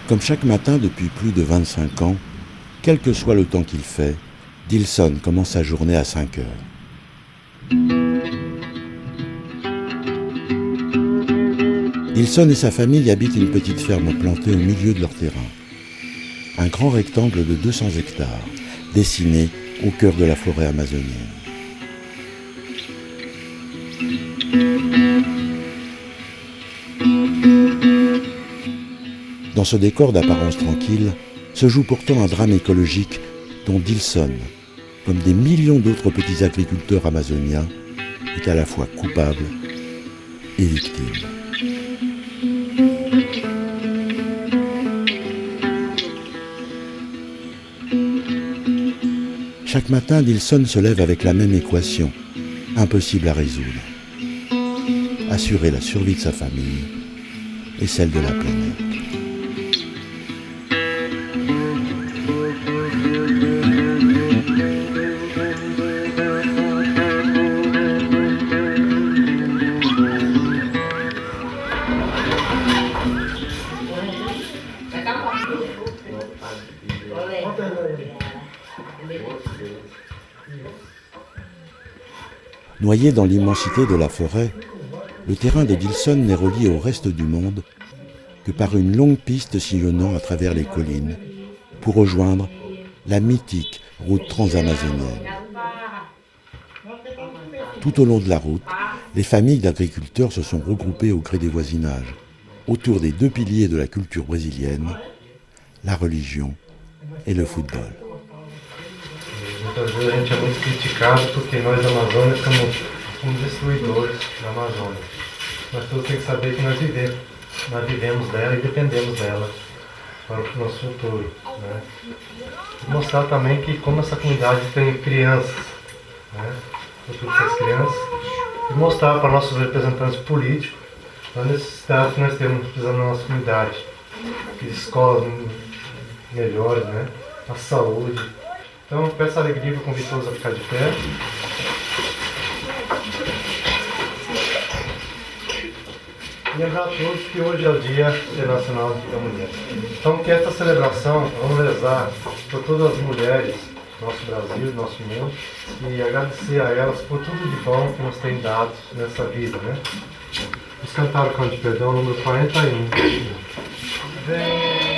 Comme chaque matin depuis plus de 25 ans, quel que soit le temps qu'il fait, Dilson commence sa journée à 5 heures. Dilson et sa famille habitent une petite ferme plantée au milieu de leur terrain. Un grand rectangle de 200 hectares, dessiné au cœur de la forêt amazonienne. Dans ce décor d'apparence tranquille, se joue pourtant un drame écologique dont Dilson, comme des millions d'autres petits agriculteurs amazoniens, est à la fois coupable et victime. Chaque matin, Dilson se lève avec la même équation, impossible à résoudre. Assurer la survie de sa famille et celle de la planète. Noyé dans l'immensité de la forêt, le terrain de Dilson n'est relié au reste du monde que par une longue piste sillonnant à travers les collines pour rejoindre la mythique route transamazonienne. Tout au long de la route, les familles d'agriculteurs se sont regroupées au gré des voisinages, autour des deux piliers de la culture brésilienne, la religion et le football. Muitas vezes a gente é muito criticado porque nós amazônicos somos destruidores da Amazônia. Mas todos têm que saber que nós vivemos dela e dependemos dela para o nosso futuro, né? E mostrar também que como essa comunidade tem crianças, né? O futuro dessas crianças, e mostrar para nossos representantes políticos a necessidade que nós temos precisando na nossa comunidade, de escolas melhores, né? A saúde. Então, com essa alegria, eu convido todos a ficar de pé. Lembrar a todos que hoje é o Dia Internacional da Mulher. Então, que esta celebração, vamos rezar por todas as mulheres do nosso Brasil, do nosso mundo, e agradecer a elas por tudo de bom que nos têm dado nessa vida, né? Vamos cantar o Canto de Perdão, número 41. Vem!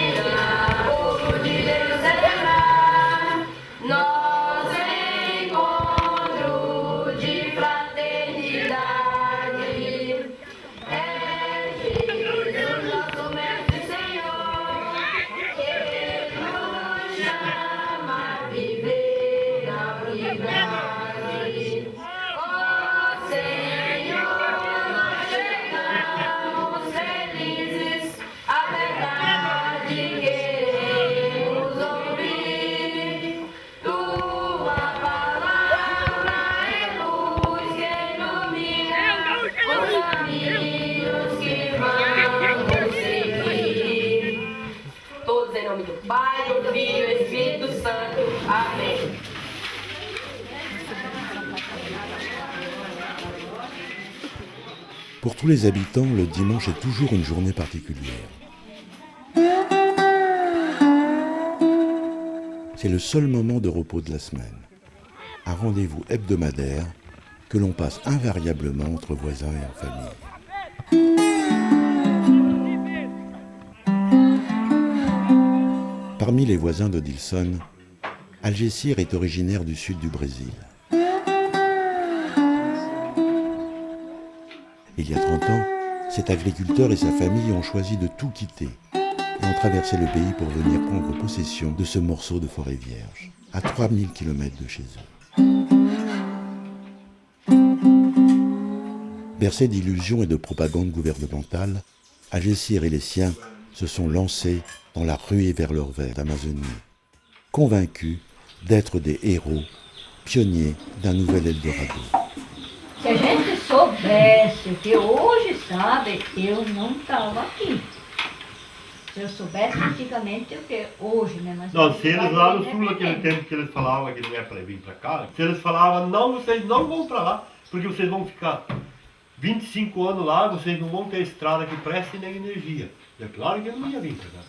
Pour tous les habitants, le dimanche est toujours une journée particulière. C'est le seul moment de repos de la semaine. Un rendez-vous hebdomadaire que l'on passe invariablement entre voisins et en famille. Parmi les voisins de Dilson, Algécir est originaire du sud du Brésil. Il y a 30 ans, cet agriculteur et sa famille ont choisi de tout quitter et ont traversé le pays pour venir prendre possession de ce morceau de forêt vierge, à 3000 km de chez eux. Bercés d'illusions et de propagande gouvernementale, Algécir et les siens se sont lancés dans la ruée vers leur vert d'Amazonie, convaincus d'être des héros, pionniers d'un nouvel Eldorado. Se a gente soubesse o que hoje sabe, eu não estava aqui. Se eu soubesse antigamente o que hoje, né? Mas não, se eles lá no sul, naquele tempo que eles falavam que não é para vir para cá, se eles falavam, não, vocês não vão para lá, porque vocês vão ficar 25 anos lá, vocês não vão ter estrada que preste nem energia. É claro que eu não ia vir para cá.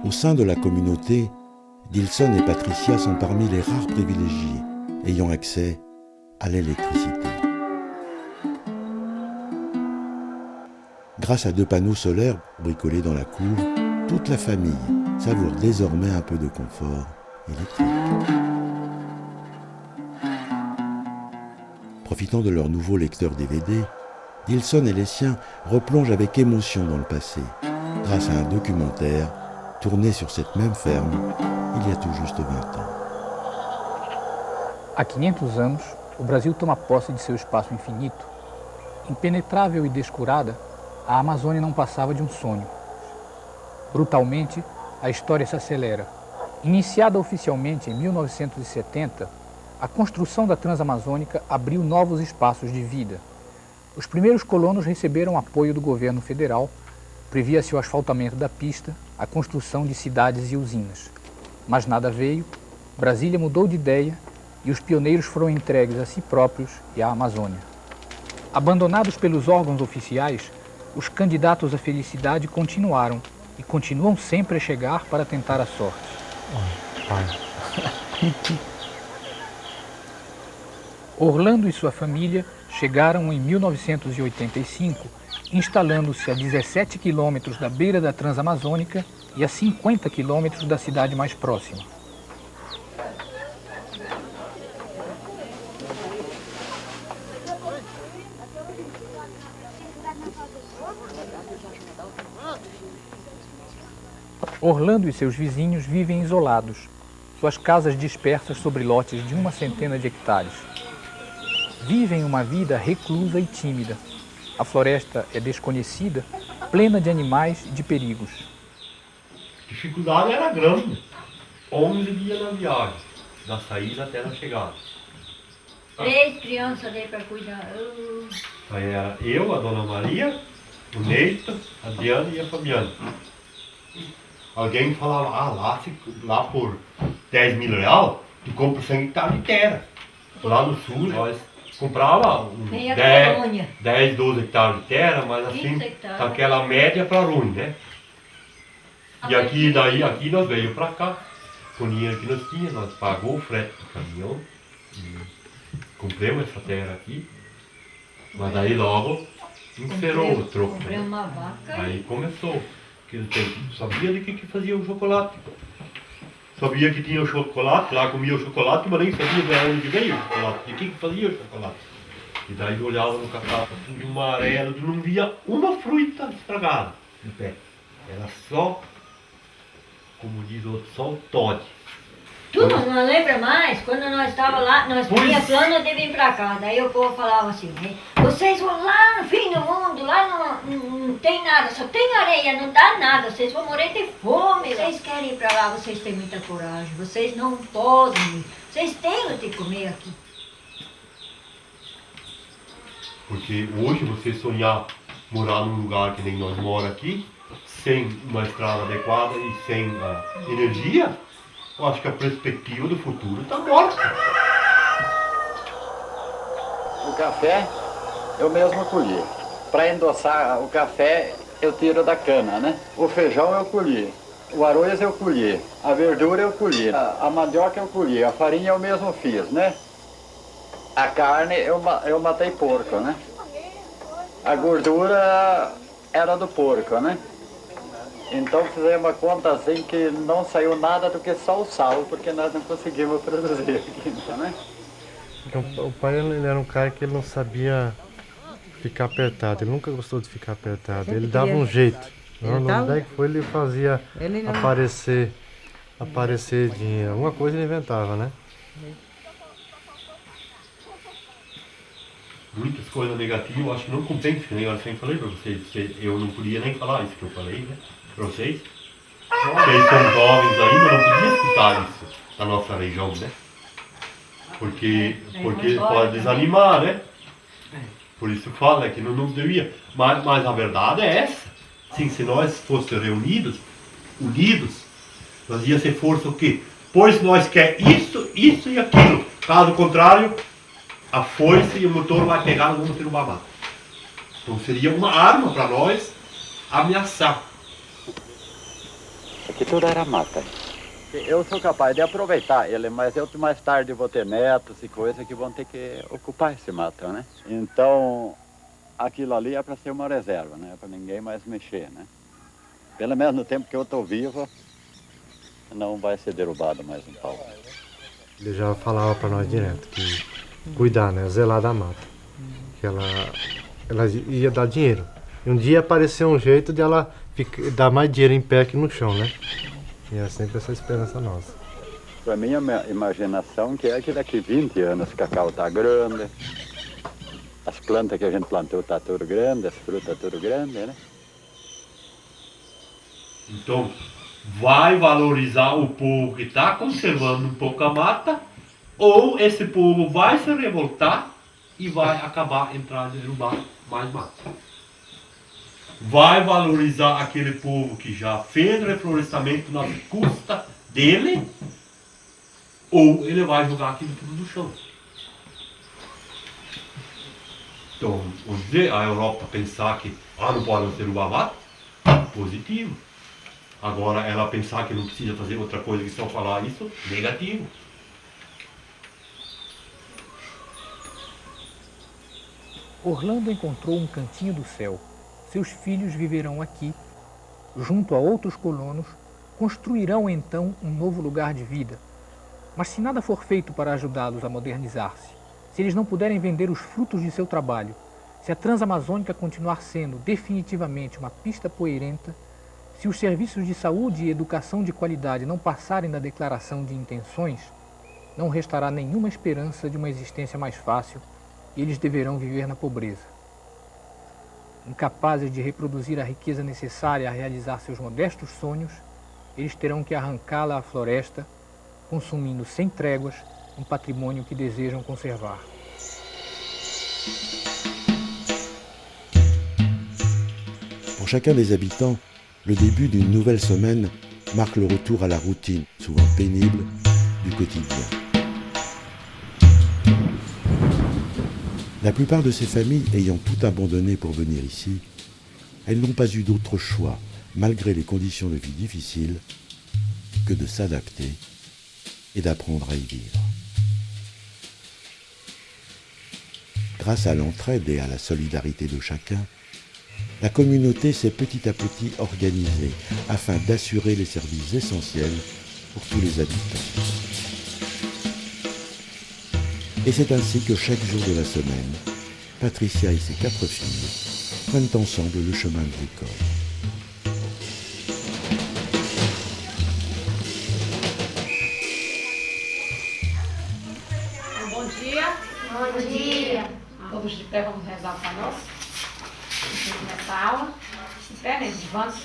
Au sein de la communauté, Dilson et Patricia sont parmi les rares privilégiés ayant accès à l'électricité. Grâce à 2 panneaux solaires bricolés dans la cour, toute la famille savoure désormais un peu de confort électrique. Profitant de leur nouveau lecteur DVD, Dilson et les siens replongent avec émotion dans le passé, grâce à un documentaire tourné sur cette même ferme il y a tout juste 20 ans. Há 500 anos, o Brasil toma posse de seu espaço infinito. Impenetrável e descurada, a Amazônia não passava de um sonho. Brutalmente, a história se acelera. Iniciada oficialmente em 1970, a construção da Transamazônica abriu novos espaços de vida. Os primeiros colonos receberam apoio do governo federal, previa-se o asfaltamento da pista, a construção de cidades e usinas. Mas nada veio, Brasília mudou de ideia e os pioneiros foram entregues a si próprios e à Amazônia. Abandonados pelos órgãos oficiais, os candidatos à felicidade continuaram e continuam sempre a chegar para tentar a sorte. Orlando e sua família chegaram em 1985, instalando-se a 17 quilômetros da beira da Transamazônica e a 50 quilômetros da cidade mais próxima. Orlando e seus vizinhos vivem isolados, suas casas dispersas sobre lotes de 100 de hectares. Vivem uma vida reclusa e tímida. A floresta é desconhecida, plena de animais e de perigos. A dificuldade era grande. 11 dias na viagem, da saída até a chegada. 3 crianças ali para cuidar. Aí era eu, a Dona Maria, o Neito, a Diana e a Fabiana. Alguém falava, lá por 10 mil reais, tu compra 100 hectares de terra. Lá no sul, nós comprava 10, 12 hectares de terra, mas assim, aquela média para ruim, né? E aqui nós veio para cá, com o dinheiro que nós tínhamos, nós pagou o frete do caminhão, compramos essa terra aqui, mas aí logo encerrou o troco. Comprei uma vaca. Aí começou. Sabia de que fazia o chocolate. Sabia que tinha o chocolate, lá comia o chocolate, mas nem sabia de onde veio o chocolate, de que fazia o chocolate. E daí olhava no catálogo assim, de uma amarelo, tu não via uma fruta estragada no pé. Era só, como diz o outro, só o Todd. Tu não lembra mais? Quando nós estávamos lá, nós tínhamos plano de vir pra cá. Daí o povo falava assim, vocês vão lá no fim do mundo, lá não tem nada, só tem areia, não dá nada, vocês vão morrer de fome. Vocês querem ir pra lá, vocês têm muita coragem, vocês não podem ir, vocês têm o que comer aqui. Porque hoje você sonhar morar num lugar que nem nós moramos aqui, sem uma estrada adequada e sem energia, eu acho que a perspectiva do futuro está morta. O café eu mesmo colhi. Para endossar o café eu tiro da cana, né? O feijão eu colhi. O arroz eu colhi. A verdura eu colhi. A mandioca eu colhi. A farinha eu mesmo fiz, né? A carne eu matei porco, né? A gordura era do porco, né? Então fizemos uma conta assim que não saiu nada do que só o sal, porque nós não conseguimos produzir aqui, né? O pai ele era um cara que ele não sabia ficar apertado, ele nunca gostou de ficar apertado, ele dava um jeito. Daí que foi, ele fazia aparecer dinheiro, alguma coisa ele inventava, né? Muitas coisas negativas eu acho que não compensa, que nem eu sempre falei para vocês, eu não podia nem falar isso que eu falei, né? Para vocês. Vocês são jovens ainda, não podia escutar isso na nossa região, né? Porque pode desanimar, né? Por isso fala que não devia. Mas a verdade é essa. Sim, se nós fôssemos unidos, nós ia ser força o quê? Pois nós quer isso e aquilo. Caso contrário, a foice e o motor vai pegar, nós vamos ter uma mata. Então seria uma arma para nós ameaçar. Aqui tudo era mata. Eu sou capaz de aproveitar ele, mas eu mais tarde vou ter netos e coisas que vão ter que ocupar esse mato, né? Então, aquilo ali é para ser uma reserva, né? Para ninguém mais mexer, né? Pelo menos no tempo que eu estou vivo, não vai ser derrubado mais um pau. Ele já falava para nós direto que cuidar, né? Zelar da mata. Que ela ia dar dinheiro. E um dia apareceu um jeito de ela dar mais dinheiro em pé que no chão, né? E é sempre essa esperança nossa. Para mim, a minha imaginação que é que daqui 20 anos o cacau está grande, as plantas que a gente plantou estão tudo grande, as frutas tudo grande, né? Então, vai valorizar o povo que está conservando um pouco a mata, ou esse povo vai se revoltar e vai acabar entrando e derrubar mais mata. Vai valorizar aquele povo que já fez reflorestamento na custa dele, ou ele vai jogar aquilo tudo no chão. Então, vamos dizer, a Europa pensar que não pode derrubar mata, positivo. Agora, ela pensar que não precisa fazer outra coisa que só falar isso, negativo. Orlando encontrou um cantinho do céu. Seus filhos viverão aqui, junto a outros colonos, construirão então um novo lugar de vida. Mas se nada for feito para ajudá-los a modernizar-se, se eles não puderem vender os frutos de seu trabalho, se a Transamazônica continuar sendo definitivamente uma pista poeirenta, se os serviços de saúde e educação de qualidade não passarem da declaração de intenções, não restará nenhuma esperança de uma existência mais fácil e eles deverão viver na pobreza. Incapazes de reproduzir a riqueza necessária a realizar seus modestos sonhos, eles terão que arrancá-la à floresta, consumindo sem tréguas um patrimônio que desejam conservar. Pour chacun des habitants, le début d'une nouvelle semaine marque le retour à la routine, souvent pénible, du quotidien. La plupart de ces familles ayant tout abandonné pour venir ici, elles n'ont pas eu d'autre choix, malgré les conditions de vie difficiles, que de s'adapter et d'apprendre à y vivre. Grâce à l'entraide et à la solidarité de chacun, la communauté s'est petit à petit organisée afin d'assurer les services essentiels pour tous les habitants. Et c'est ainsi que chaque jour de la semaine, Patricia et ses 4 filles prennent ensemble le chemin de l'école. Bom dia. Bom dia. Todos de pé, vamos rezar para nós. Nessa aula. De pé, né? Vamos.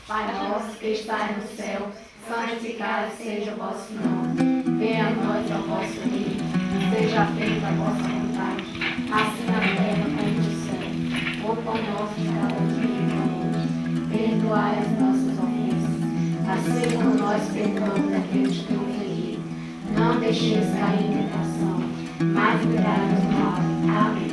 Pai nosso que estais no céu, santificado seja o vosso nome. Venha a nós o vosso reino. Seja feita a vossa vontade, assim na terra como no céu. O pão nosso de cada dia hoje. Perdoai as nossas ofensas, assim como nós perdoamos aqueles que nos feriram. Não deixeis cair em tentação, mas livrai-nos do mal. Amém.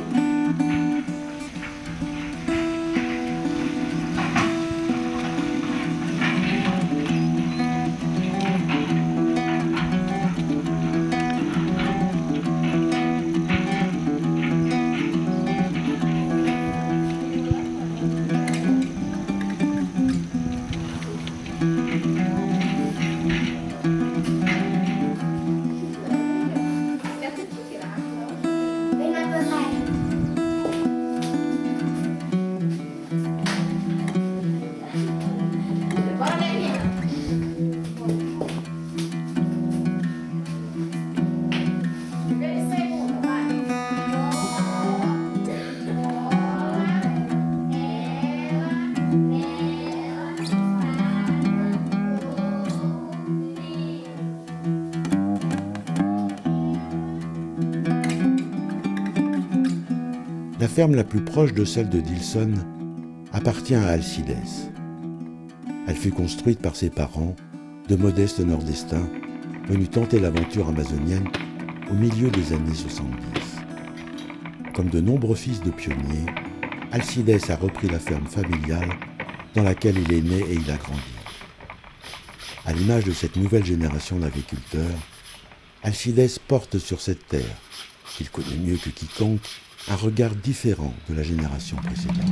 La ferme la plus proche de celle de Dilson appartient à Alcides. Elle fut construite par ses parents, de modestes nordestins, venus tenter l'aventure amazonienne au milieu des années 70. Comme de nombreux fils de pionniers, Alcides a repris la ferme familiale dans laquelle il est né et il a grandi. À l'image de cette nouvelle génération d'agriculteurs, Alcides porte sur cette terre, qu'il connaît mieux que quiconque, un regard différent de la génération précédente.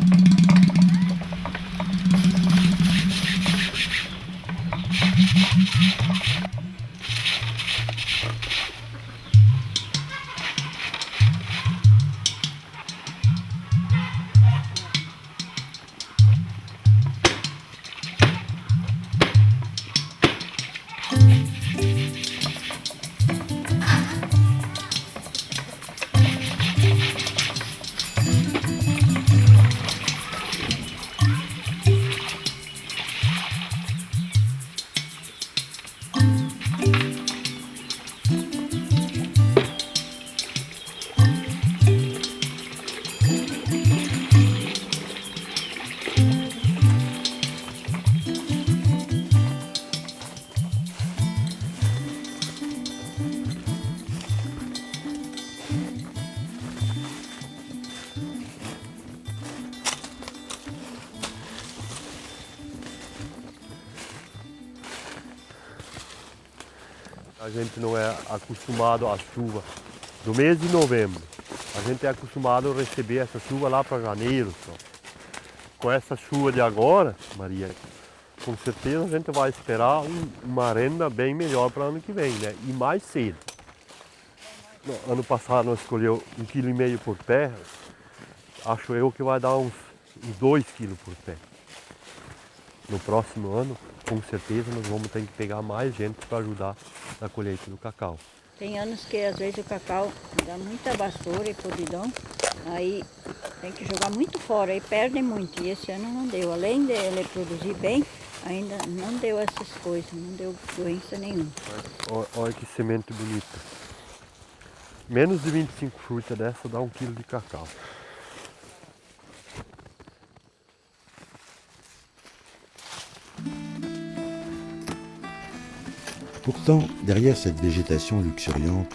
A gente não é acostumado à chuva do mês de novembro. A gente é acostumado a receber essa chuva lá para janeiro só. Com essa chuva de agora, Maria, com certeza a gente vai esperar uma renda bem melhor para o ano que vem, né? E mais cedo. No ano passado nós escolhemos 1,5 kg por pé. Acho eu que vai dar uns 2 kg por pé. No próximo ano, com certeza, nós vamos ter que pegar mais gente para ajudar na colheita do cacau. Tem anos que às vezes o cacau dá muita vassoura e podridão, aí tem que jogar muito fora e perde muito. E esse ano não deu. Além de ele produzir bem, ainda não deu essas coisas, não deu doença nenhuma. Olha que semente bonita. Menos de 25 frutas dessa dá 1 kg de cacau. Pourtant, derrière cette végétation luxuriante,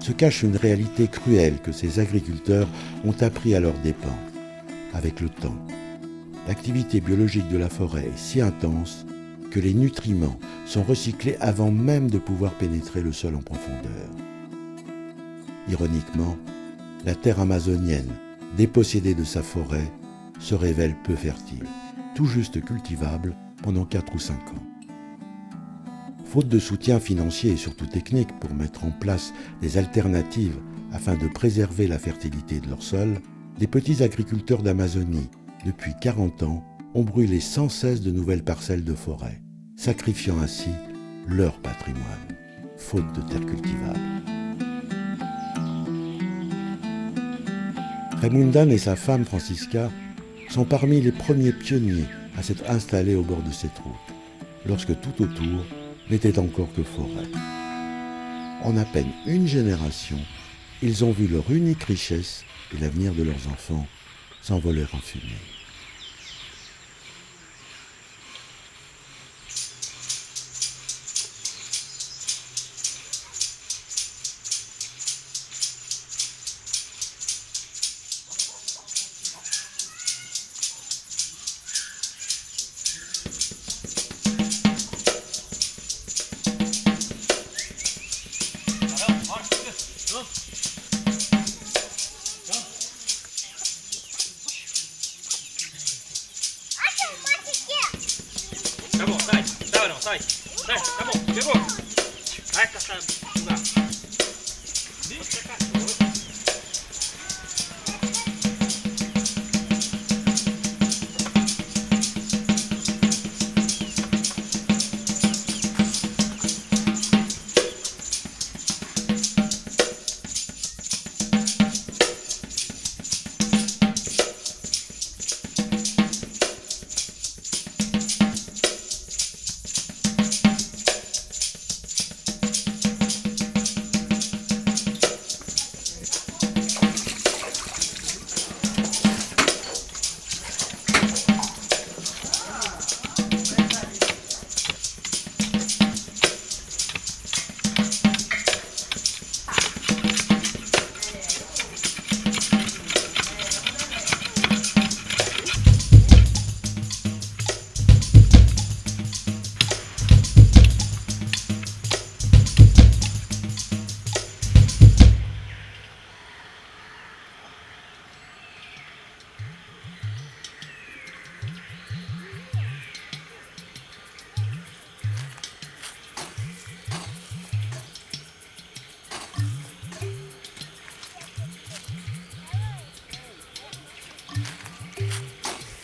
se cache une réalité cruelle que ces agriculteurs ont appris à leurs dépens. Avec le temps, l'activité biologique de la forêt est si intense que les nutriments sont recyclés avant même de pouvoir pénétrer le sol en profondeur. Ironiquement, la terre amazonienne, dépossédée de sa forêt, se révèle peu fertile, tout juste cultivable pendant 4 ou 5 ans. Faute de soutien financier et surtout technique pour mettre en place des alternatives afin de préserver la fertilité de leur sol, les petits agriculteurs d'Amazonie, depuis 40 ans, ont brûlé sans cesse de nouvelles parcelles de forêt, sacrifiant ainsi leur patrimoine, faute de terre cultivable. Raimundan et sa femme Francisca sont parmi les premiers pionniers à s'être installés au bord de cette route, lorsque tout autour n'était encore que forêt. En à peine une génération, ils ont vu leur unique richesse et l'avenir de leurs enfants s'envoler en fumée. Tá bom, sai. Sai ou não? Sai. Sai, tá bom. Pegou. Vai, caçar. Deixa, cachorro.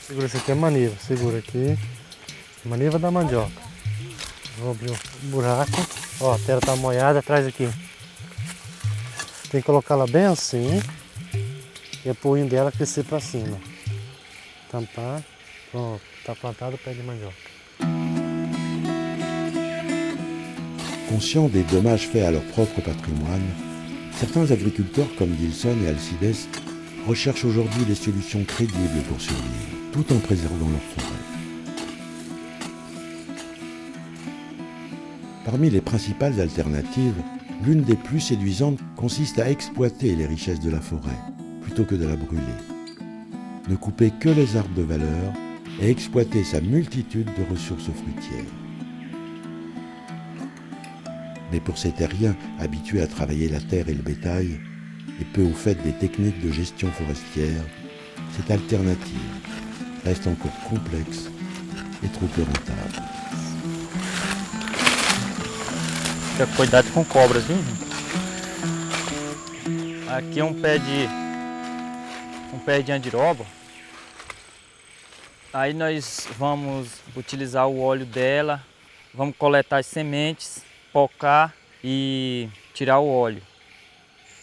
Segura, isso aqui é maniva, segura aqui. Maniva da mandioca. Vou abrir um buraco. Ó, a terra tá molhada, traz aqui. Tem que colocar ela bem assim. E a punho dela crescer para cima. Tampar. Pronto, tá plantado o pé de mandioca. Conscients des dommages faits à leur propre patrimoine, certains agriculteurs comme Dilson et Alcides recherchent aujourd'hui des solutions crédibles pour survivre, tout en préservant leur forêt. Parmi les principales alternatives, l'une des plus séduisantes consiste à exploiter les richesses de la forêt, plutôt que de la brûler. Ne couper que les arbres de valeur et exploiter sa multitude de ressources fruitières. Mais pour ces terriens habitués à travailler la terre et le bétail, et peu au fait des techniques de gestion forestière, cette alternative reste encore complexe et trop peu rentable. Cuidado com cobras, viu? Aqui é um pé de andiroba. Aí nós vamos utilizar o óleo dela, vamos coletar as sementes, pocar e tirar o óleo.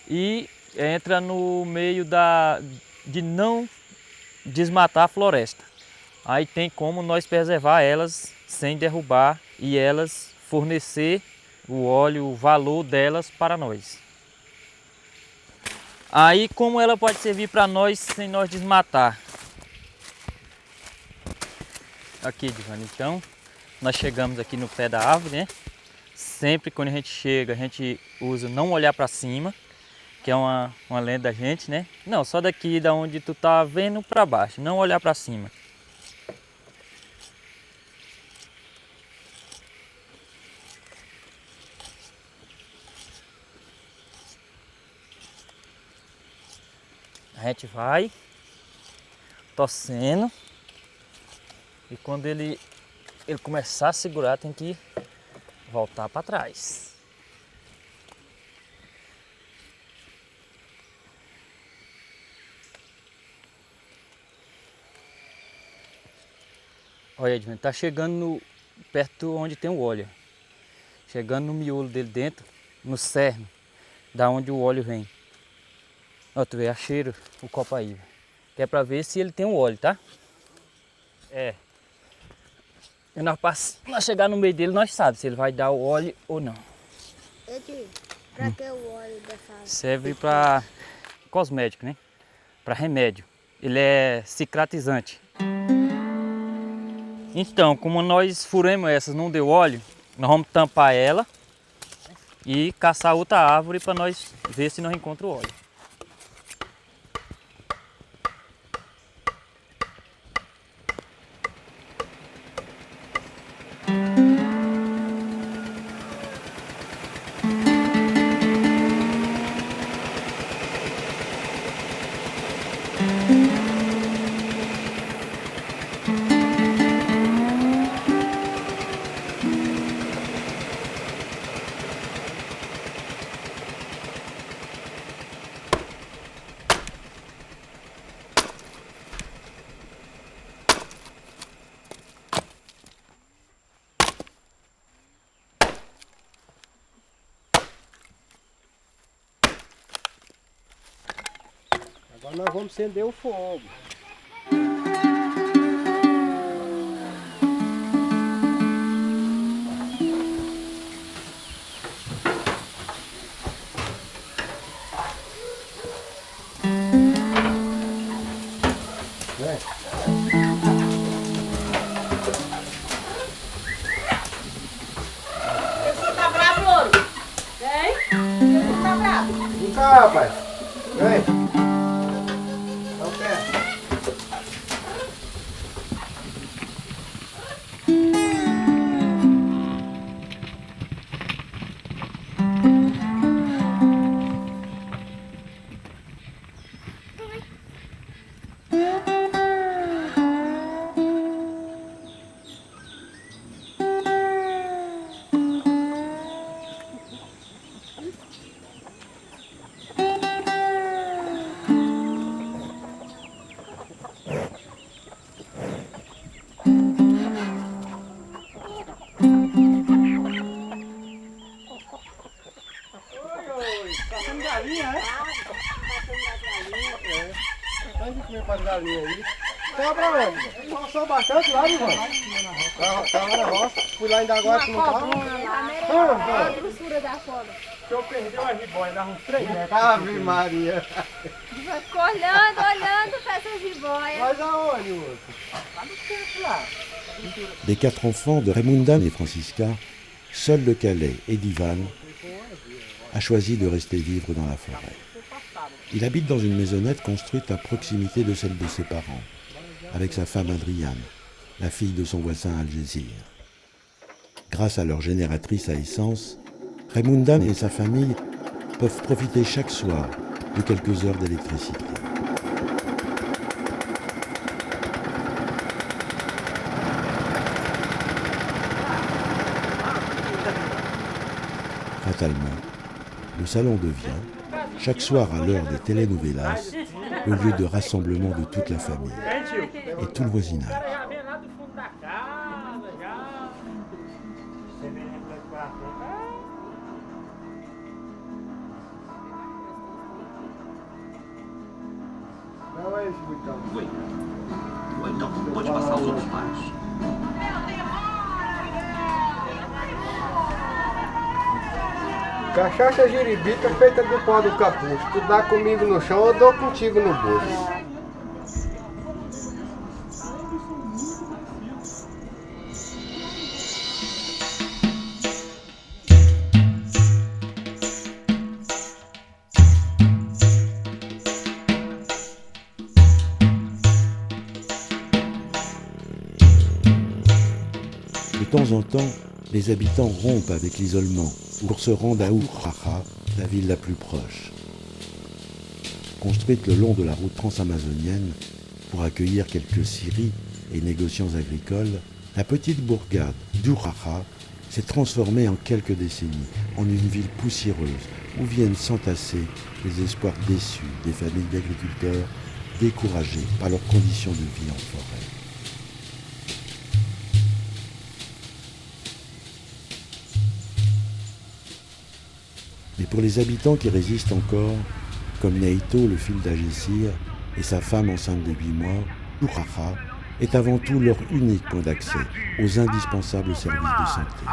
E entra no meio de não desmatar a floresta. Aí tem como nós preservar elas sem derrubar e elas fornecer o óleo, o valor delas para nós. Aí como ela pode servir para nós sem nós desmatar? Aqui, Divani, então, nós chegamos aqui no pé da árvore, né? Sempre quando a gente chega, a gente usa não olhar para cima, que é uma lenda da gente, né? Não, só daqui da onde tu tá vendo para baixo, não olhar para cima. A gente vai torcendo e quando ele começar a segurar, tem que voltar para trás. Olha, Edmund, tá chegando perto onde tem o óleo. Chegando no miolo dele dentro, no cerne, da onde o óleo vem. Ó, tu vê a cheiro, o copo aí. Que é pra ver se ele tem o óleo, tá? É. E nós chegar no meio dele, nós sabemos se ele vai dar o óleo ou não. Pra que o óleo dessa árvore? Serve para cosmético, né? Para remédio. Ele é cicatrizante. Então, como nós furamos essas, não deu óleo, nós vamos tampar ela e caçar outra árvore para nós ver se nós encontramos o óleo. Agora nós vamos acender o fogo. Tá bravo, louro? Vem. Você tá bravo? Vem cá, rapaz. Vem. Dá o pé. Sai de comer para as galinhas aí. Tava pra onde? Roçou bastante lá, Ivan. Tava na roça. Fui lá ainda agora que não tava. A grossura da cobra. Se eu perder uma jiboia, dava uns 3 metros. Ave Maria. Ficou olhando pra essa jiboia. Mas aonde, moço? Lá no centro, lá. Des 4 enfants de Raimundan et Francisca, seul le Calais et Divan a choisi de rester vivre dans la forêt. Il habite dans une maisonnette construite à proximité de celle de ses parents, avec sa femme Adriane, la fille de son voisin Algésir. Grâce à leur génératrice à essence, Raimundan et sa famille peuvent profiter chaque soir de quelques heures d'électricité. Fatalement, le salon devient, chaque soir à l'heure des telenovelas, le lieu de rassemblement de toute la famille et tout le voisinage. Não é esse botão. Foi. Ou então, pode passar os outros lados. Cachaça jiribica feita do pó do capuz. Tu dá comigo no chão, eu dou contigo no bolso. De temps en temps, les habitants rompent avec l'isolement pour se rendre à Urraja, la ville la plus proche. Construite le long de la route transamazonienne pour accueillir quelques scieries et négociants agricoles, la petite bourgade d'Urraja s'est transformée en quelques décennies en une ville poussiéreuse où viennent s'entasser les espoirs déçus des familles d'agriculteurs découragés par leurs conditions de vie en forêt. Mais pour les habitants qui résistent encore, comme Neito, le fils d'Agessir, et sa femme enceinte de 8 mois, Urraja est avant tout leur unique point d'accès aux indispensables services de santé.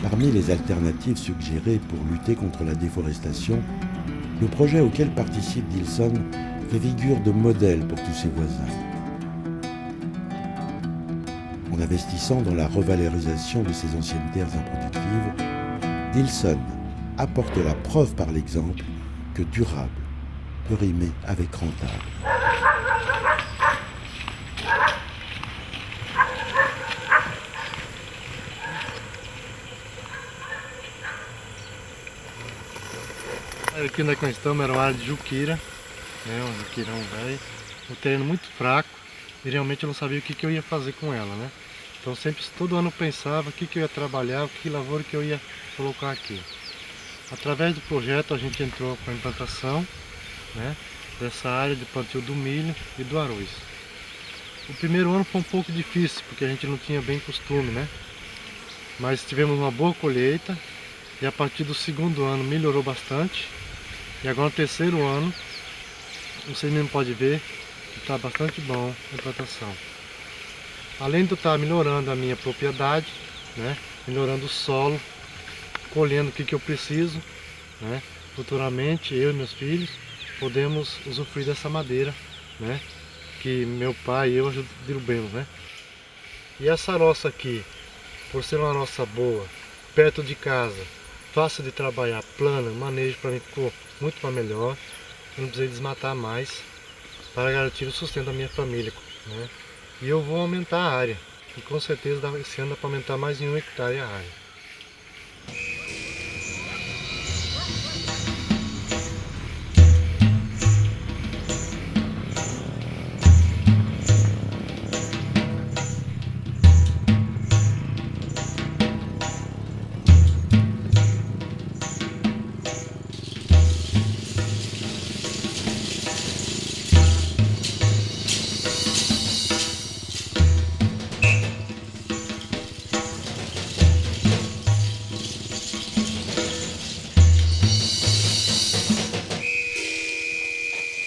Parmi les alternatives suggérées pour lutter contre la déforestation, le projet auquel participe Dilson fait figure de modèle pour tous ses voisins. En investissant dans la revalorisation de ces anciennes terres improductives, Dilson apporte la preuve par l'exemple que durable peut rimer avec rentable. Aqui onde nós estamos era uma área de juquira, né, um juqueirão velho, um terreno muito fraco e realmente eu não sabia o que eu ia fazer com ela, né? Então sempre, todo ano eu pensava o que eu ia trabalhar, que lavoura que eu ia colocar aqui. Através do projeto a gente entrou com a implantação, né, dessa área de plantio do milho e do arroz. O primeiro ano foi um pouco difícil, porque a gente não tinha bem costume, né? Mas tivemos uma boa colheita e a partir do segundo ano melhorou bastante. E agora no terceiro ano, vocês mesmo podem ver que está bastante bom a implantação. Além de eu estar melhorando a minha propriedade, né, melhorando o solo, colhendo o que eu preciso, né, futuramente eu e meus filhos podemos usufruir dessa madeira, né, que meu pai e eu derrubamos, né. E essa roça aqui, por ser uma roça boa, perto de casa, fácil de trabalhar, plana, o manejo para mim ficou muito melhor. Eu não precisei desmatar mais para garantir o sustento da minha família, né? E eu vou aumentar a área. E com certeza esse ano dá para aumentar mais em 1 hectare a área.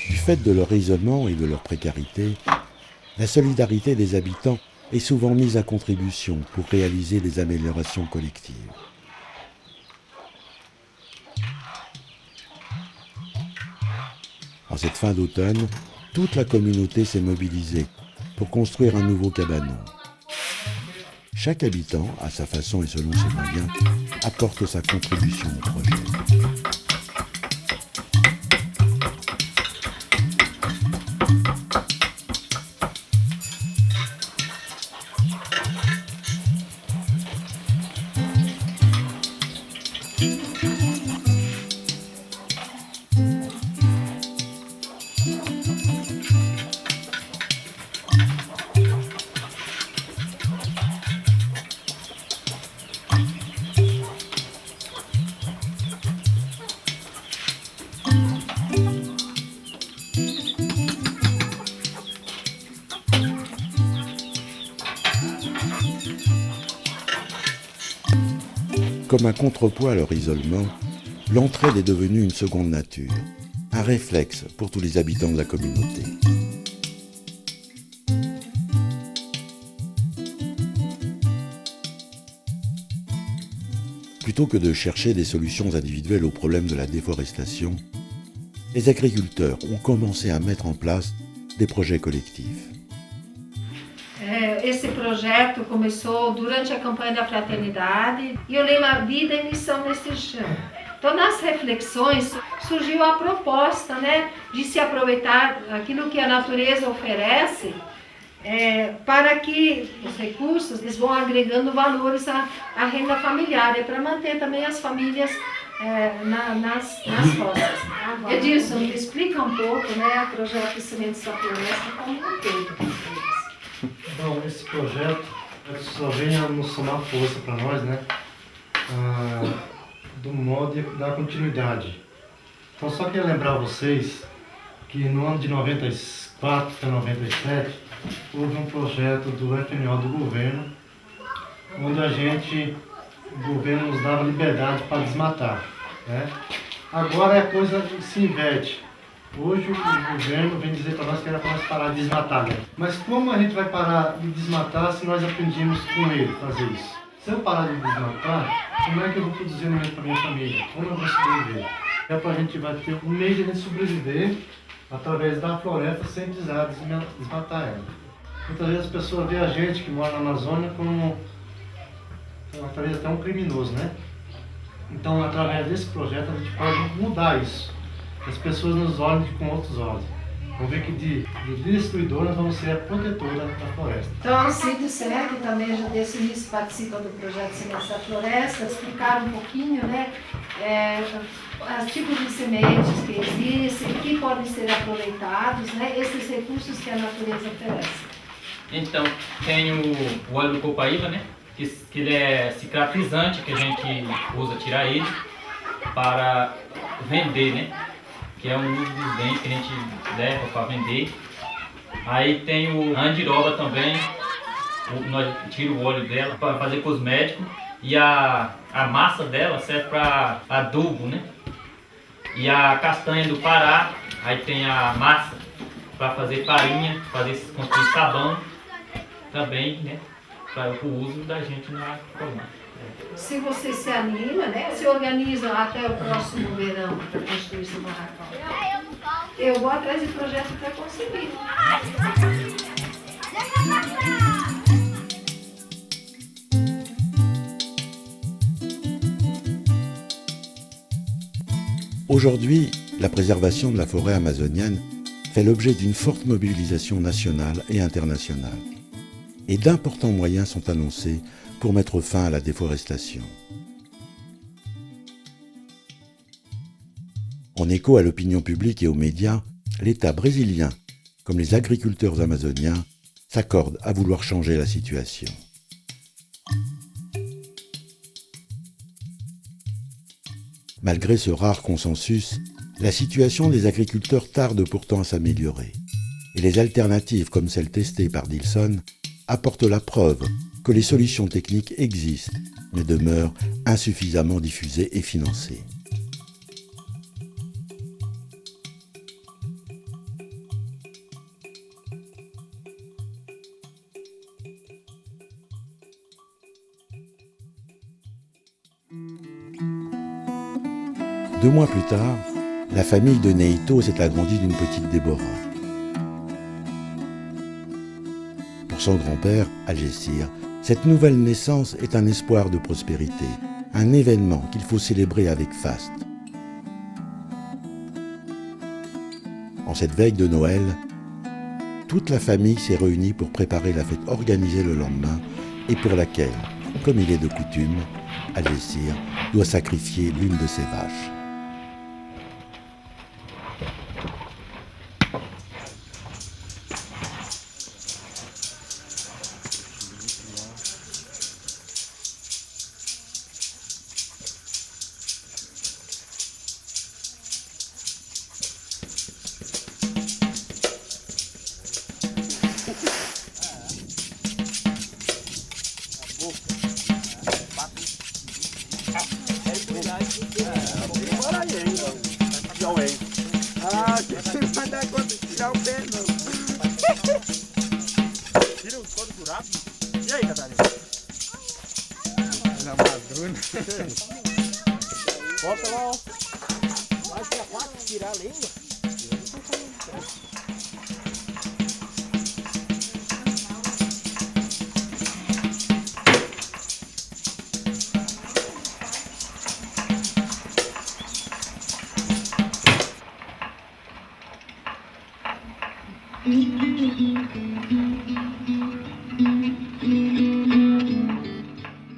Du fait de leur isolement et de leur précarité, la solidarité des habitants est souvent mise à contribution pour réaliser des améliorations collectives. En cette fin d'automne, toute la communauté s'est mobilisée pour construire un nouveau cabanon. Chaque habitant, à sa façon et selon ses moyens, apporte sa contribution au projet. Comme un contrepoids à leur isolement, l'entraide est devenue une seconde nature, un réflexe pour tous les habitants de la communauté. Plutôt que de chercher des solutions individuelles au problème de la déforestation, les agriculteurs ont commencé à mettre en place des projets collectifs. Esse projeto começou durante a campanha da Fraternidade e o lema Vida e Missão neste chão. Então, nas reflexões, surgiu a proposta, né, de se aproveitar aquilo que a natureza oferece para que os recursos eles vão agregando valores à renda familiar e para manter também as famílias nas roças. Edilson, me explica um pouco, né, o projeto Sementes da Floresta como um todo. Bom, esse projeto só vem a nos somar força para nós, né? Do modo de dar continuidade. Então, só queria lembrar vocês que no ano de 94 para 97 houve um projeto do FNO do governo, onde o governo nos dava liberdade para desmatar, né? Agora a coisa se inverte. Hoje o governo vem dizer para nós que era para nós parar de desmatar, né? Mas como a gente vai parar de desmatar se nós aprendemos com ele fazer isso? Se eu parar de desmatar, como é que eu vou produzir alimento para minha família? Como eu vou sobreviver? A gente vai ter um meio de a gente sobreviver através da floresta sem precisar desmatar ela. Muitas vezes as pessoas veem a gente que mora na Amazônia como talvez até um criminoso, né? Então, através desse projeto, a gente pode mudar isso. As pessoas nos olham com outros olhos. Vão ver que de destruidor nós vamos ser a protetora da floresta. Então, a Cid Serg também já desse início participa do projeto Sementes da Floresta, explicar um pouquinho, né, os tipos de sementes que existem, que podem ser aproveitados, né, esses recursos que a natureza oferece. Então, tem o óleo do copaíba, né, que ele é cicatrizante, que a gente usa tirar ele para vender, né? Que é um dos bens que a gente leva para vender. Aí tem o andiroba também, nós tiramos o óleo dela para fazer cosmético e a massa dela serve para adubo, né? E a castanha do Pará, aí tem a massa para fazer farinha, construir sabão também, né? Para o uso da gente na colônia. Se você se anima, né, se organiza até o próximo verão para construir esse barracão. Eu vou atrás de projeto para conseguir. Aujourd'hui, la préservation de la forêt amazonienne fait l'objet d'une forte mobilisation nationale et internationale. Et d'importants moyens sont annoncés pour mettre fin à la déforestation. En écho à l'opinion publique et aux médias, l'État brésilien, comme les agriculteurs amazoniens, s'accordent à vouloir changer la situation. Malgré ce rare consensus, la situation des agriculteurs tarde pourtant à s'améliorer. Et les alternatives comme celles testées par Dilson apportent la preuve que les solutions techniques existent, mais demeurent insuffisamment diffusées et financées. 2 mois plus tard, la famille de Neito s'est agrandie d'une petite Déborah. Pour son grand-père, Algécir, cette nouvelle naissance est un espoir de prospérité, un événement qu'il faut célébrer avec faste. En cette veille de Noël, toute la famille s'est réunie pour préparer la fête organisée le lendemain et pour laquelle, comme il est de coutume, Algécir doit sacrifier l'une de ses vaches. Ah, você não vai dar conta de tirar o pé, não. Tira o couro buraco. E aí, Catarina? Na madruna. Bota lá, ó. Vai ser fácil tirar a língua.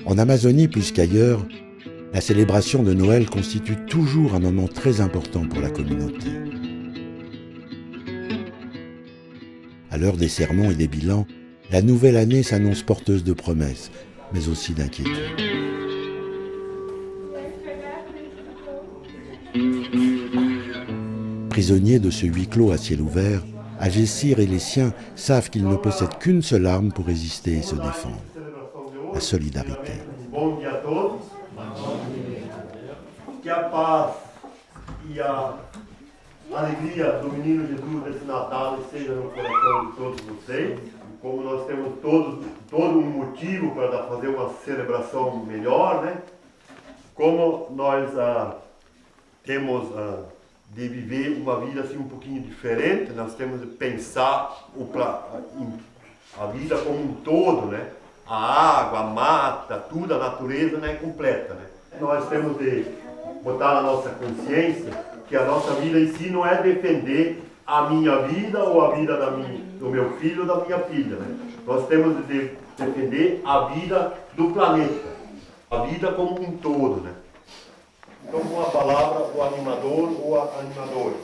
En Amazonie plus qu'ailleurs, la célébration de Noël constitue toujours un moment très important pour la communauté. À l'heure des sermons et des bilans, la nouvelle année s'annonce porteuse de promesses, mais aussi d'inquiétudes. Prisonnier de ce huis clos à ciel ouvert, Algécir et les siens savent qu'ils ne possèdent qu'une seule arme pour résister et se défendre: la solidarité. Bom dia a todos. Que a paz e a alegria do menino Jesus desse Natal esteja no coração de todos vocês. Como nós temos todo um motivo para fazer uma celebração melhor, né? Como nós temos de viver uma vida assim um pouquinho diferente, nós temos de pensar a vida como um todo, né? A água, a mata, tudo, a natureza não é completa, né? Nós temos de botar na nossa consciência que a nossa vida em si não é defender a minha vida ou a vida do meu filho ou da minha filha, né? Nós temos de defender a vida do planeta, a vida como um todo, né? Então, com a palavra, o animador ou a animadora.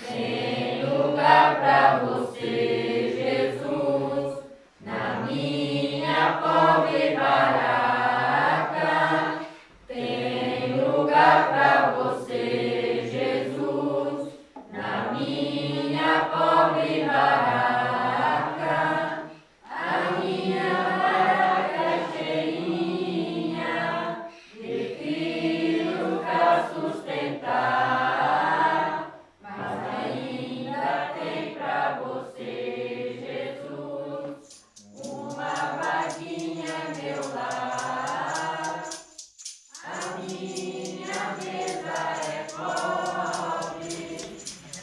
Tem lugar pra você, Jesus, na minha pobre barraca. Tem lugar pra você, Jesus, na minha pobre barraca. A minha barraca é cheinha de filhos pra sustentar, mas ainda tem pra você, Jesus, uma vaquinha meu lar. A minha mesa é pobre,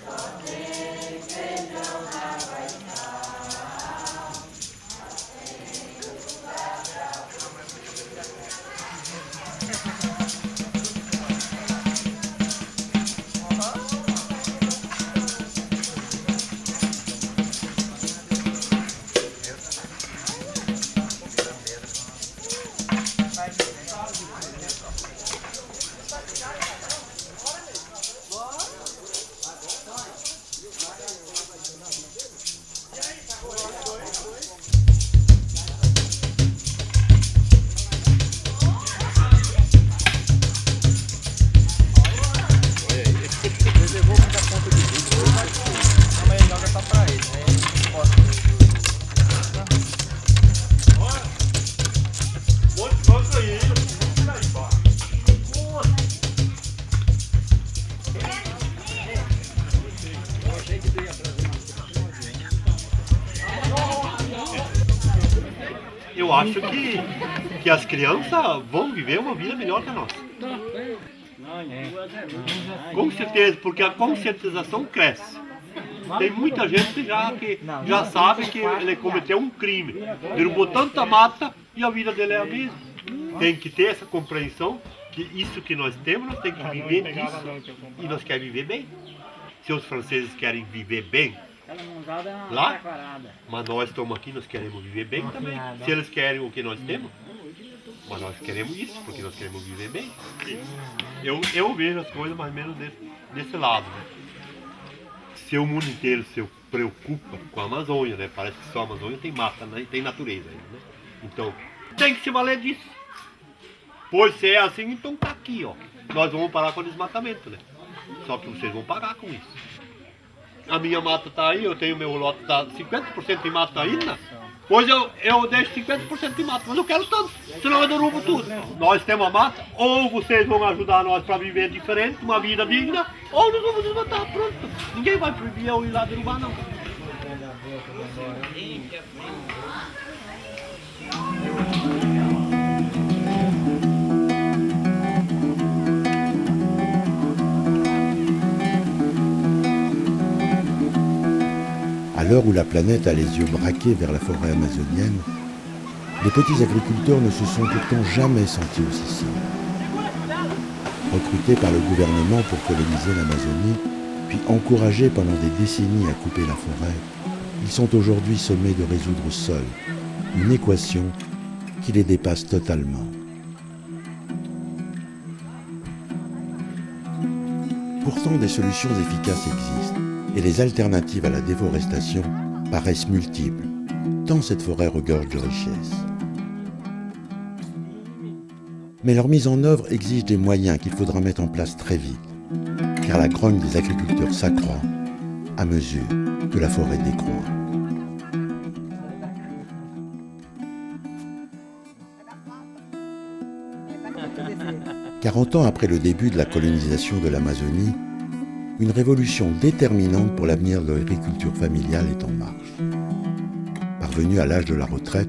só tem feijão na baixada. Eu acho que as crianças vão viver uma vida melhor que a nossa. Com certeza, porque a conscientização cresce. Tem muita gente que já sabe que ele cometeu um crime, derrubou tanta mata e a vida dele é a mesma. Tem que ter essa compreensão que isso que nós temos, nós temos que viver disso e nós queremos viver bem. Se os franceses querem viver bem lá, mas nós estamos aqui, nós queremos viver bem também. Se eles querem o que nós temos, mas nós queremos isso, porque nós queremos viver bem. Eu vejo as coisas mais ou menos desse lado, né? Se o mundo inteiro se preocupa com a Amazônia, né? Parece que só a Amazônia tem mata, né? Tem natureza ainda, né? Então, tem que se valer disso. Pois se é assim, então tá aqui, ó. Nós vamos parar com o desmatamento, né? Só que vocês vão pagar com isso. A minha mata tá aí, eu tenho meu lote, tá 50% de mata ainda. Pois eu deixo 50% de mata, mas eu quero tanto, senão eu derrubo tudo. Nós temos a mata, ou vocês vão ajudar nós para viver diferente, uma vida digna, ou nós vamos desmatar, pronto. Ninguém vai proibir eu ir lá derrubar, não. À l'heure où la planète a les yeux braqués vers la forêt amazonienne, les petits agriculteurs ne se sont pourtant jamais sentis aussi seuls. Recrutés par le gouvernement pour coloniser l'Amazonie, puis encouragés pendant des décennies à couper la forêt, ils sont aujourd'hui sommés de résoudre seuls une équation qui les dépasse totalement. Pourtant, des solutions efficaces existent. Et les alternatives à la déforestation paraissent multiples, tant cette forêt regorge de richesses. Mais leur mise en œuvre exige des moyens qu'il faudra mettre en place très vite, car la grogne des agriculteurs s'accroît à mesure que la forêt décroît. « 40 ans après le début de la colonisation de l'Amazonie, une révolution déterminante pour l'avenir de l'agriculture familiale est en marche. Parvenus à l'âge de la retraite,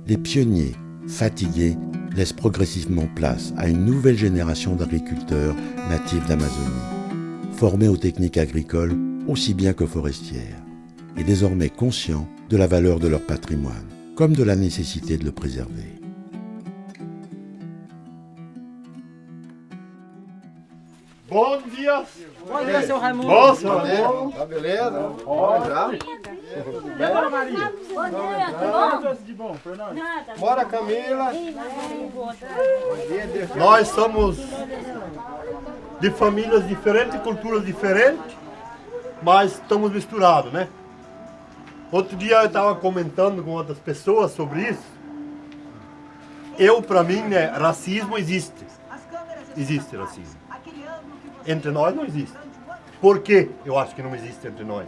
les pionniers, fatigués, laissent progressivement place à une nouvelle génération d'agriculteurs natifs d'Amazonie, formés aux techniques agricoles aussi bien que forestières, et désormais conscients de la valeur de leur patrimoine, comme de la nécessité de le préserver. Bom dia! Bom dia, seu Raimundo! Bom, seu Raimundo! Tá beleza? Pode já? Dona Maria! Bom dia, tudo bom? De bom, Fernando? Bora, Camila! Nós somos de famílias diferentes, culturas diferentes, mas estamos misturados, né? Outro dia eu estava comentando com outras pessoas sobre isso. Para mim, né, racismo existe. Existe racismo. Entre nós não existe. Por que eu acho que não existe entre nós?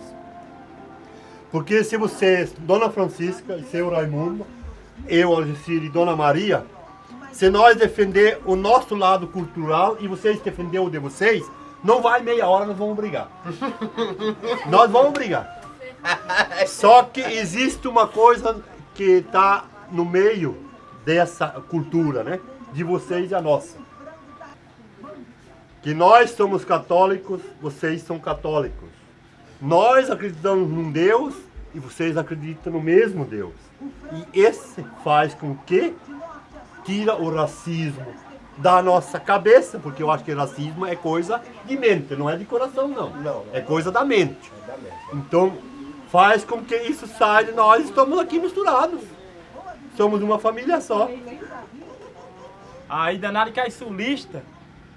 Porque se vocês, Dona Francisca e seu Raimundo, eu, Algecir e Dona Maria, se nós defender o nosso lado cultural e vocês defender o de vocês, não vai meia hora, nós vamos brigar. Nós vamos brigar. Só que existe uma coisa que está no meio dessa cultura, né? De vocês e a nossa. Que nós somos católicos, vocês são católicos. Nós acreditamos num Deus e vocês acreditam no mesmo Deus. E esse faz com que tira o racismo da nossa cabeça, porque eu acho que racismo é coisa de mente, não é de coração não. É coisa da mente. Então faz com que isso saia de nós, estamos aqui misturados. Somos uma família só. Aí danado que as sulistas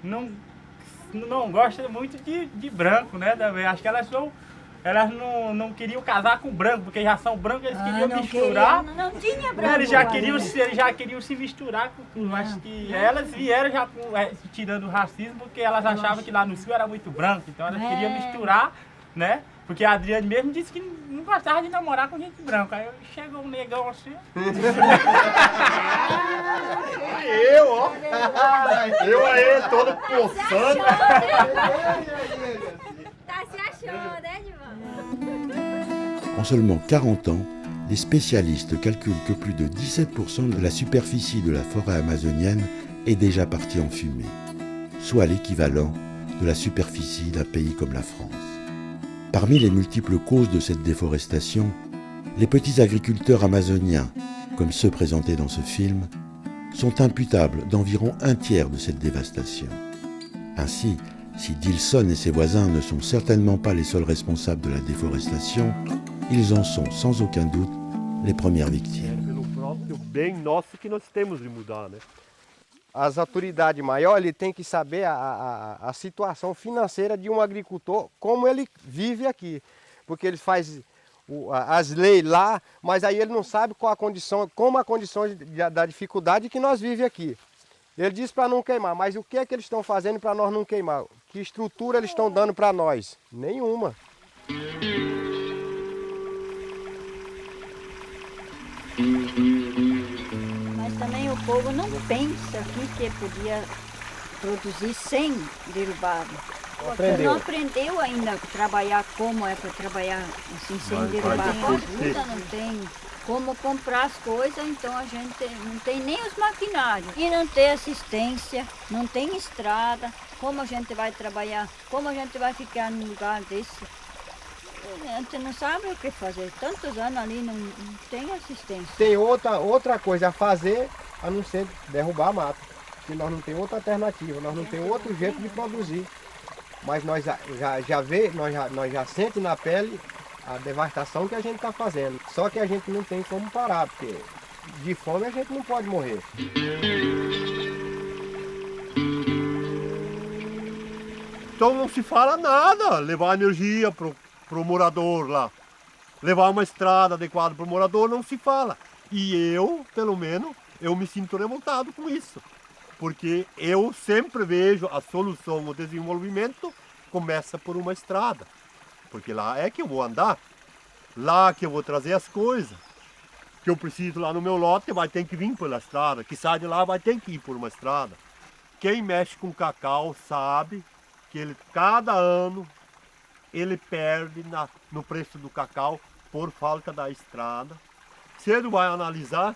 não gostam muito de branco, né? Acho que elas não queriam casar com branco, porque já são brancos, eles queriam misturar. Não tinha branco. Eles já queriam se misturar com tudo. Acho que elas vieram já tirando o racismo, porque elas achavam que lá no sul era muito branco, então elas queriam misturar, né? Porque a Adriane mesmo disse que não gostava de namorar com gente branca. Aí chegou um negão assim. Eu, ó. Eu aí, todo poçando. Tá se achando, né, Divan? En seulement 40 ans, les spécialistes calculent que plus de 17% de la superficie de la forêt amazonienne est déjà partie en fumée. soit l'équivalent de la superficie d'un pays comme la France. Parmi les multiples causes de cette déforestation, les petits agriculteurs amazoniens, comme ceux présentés dans ce film, sont imputables d'environ un tiers de cette dévastation. Ainsi, si Dilson et ses voisins ne sont certainement pas les seuls responsables de la déforestation, ils en sont sans aucun doute les premières victimes. Pelo próprio bem nosso que nós temos de mudar, né? As autoridades maiores têm que saber a situação financeira de um agricultor, como ele vive aqui. Porque ele faz as leis lá, mas aí ele não sabe qual a condição, como a condição da dificuldade que nós vivemos aqui. Ele diz para não queimar, mas o que é que eles estão fazendo para nós não queimar? Que estrutura eles estão dando para nós? Nenhuma. Mas também o povo não pensa que podia produzir sem derrubado. Não aprendeu ainda a trabalhar como é para trabalhar assim, sem derrubar. Ajuda, não tem como comprar as coisas, então a gente não tem nem os maquinários. E não tem assistência, não tem estrada, como a gente vai trabalhar, como a gente vai ficar num lugar desse. A gente não sabe o que fazer, tantos anos ali não tem assistência. Tem outra coisa a fazer, a não ser derrubar a mata, porque nós não temos outra alternativa, nós não temos outro jeito de produzir. Mas nós já sente na pele a devastação que a gente está fazendo. Só que a gente não tem como parar, porque de fome a gente não pode morrer. Então não se fala nada, levar energia pro morador lá. Levar uma estrada adequada para o morador não se fala. E eu, pelo menos, eu me sinto revoltado com isso. Porque eu sempre vejo a solução, o desenvolvimento começa por uma estrada. Porque lá é que eu vou andar, lá que eu vou trazer as coisas. Que eu preciso lá no meu lote vai ter que vir pela estrada, que sai de lá vai ter que ir por uma estrada. Quem mexe com cacau sabe que ele, cada ano ele perde no preço do cacau por falta da estrada. Se ele vai analisar,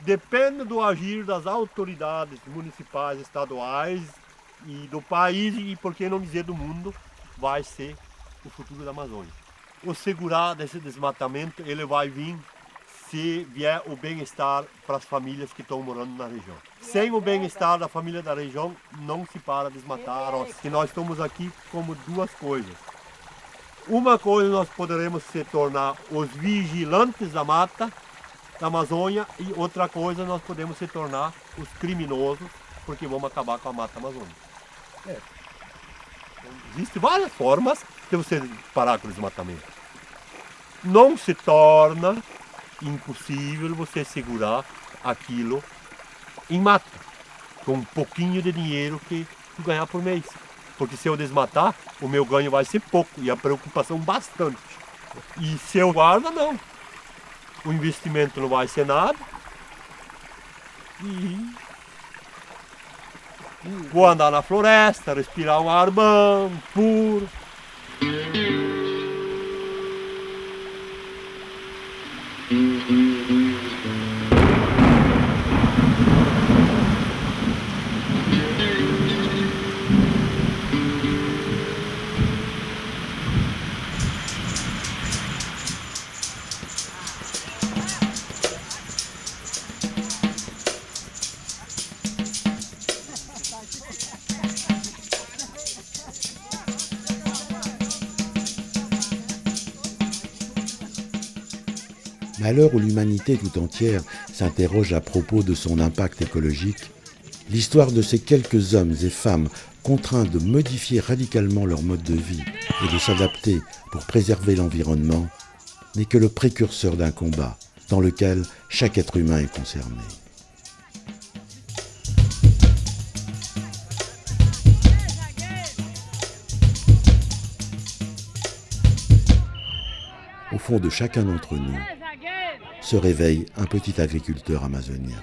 depende do agir das autoridades municipais, estaduais e do país e, por que não dizer, do mundo, vai ser o futuro da Amazônia. O segurar desse desmatamento, ele vai vir se vier o bem-estar para as famílias que estão morando na região. Sem o bem-estar da família da região, não se para de desmatar a roça. E nós estamos aqui como duas coisas. Uma coisa, nós poderemos se tornar os vigilantes da mata, da Amazônia, e outra coisa, nós podemos se tornar os criminosos, porque vamos acabar com a mata amazônica. Existem várias formas de você parar com o desmatamento. Não se torna impossível você segurar aquilo em mata, com um pouquinho de dinheiro que ganhar por mês. Porque se eu desmatar, o meu ganho vai ser pouco e a preocupação bastante. E se eu guardo, não. O investimento não vai ser nada. E vou andar na floresta, respirar um ar bom, puro. Mais à l'heure où l'humanité tout entière s'interroge à propos de son impact écologique, l'histoire de ces quelques hommes et femmes contraints de modifier radicalement leur mode de vie et de s'adapter pour préserver l'environnement n'est que le précurseur d'un combat dans lequel chaque être humain est concerné. Au fond de chacun d'entre nous se réveille un petit agriculteur amazonien.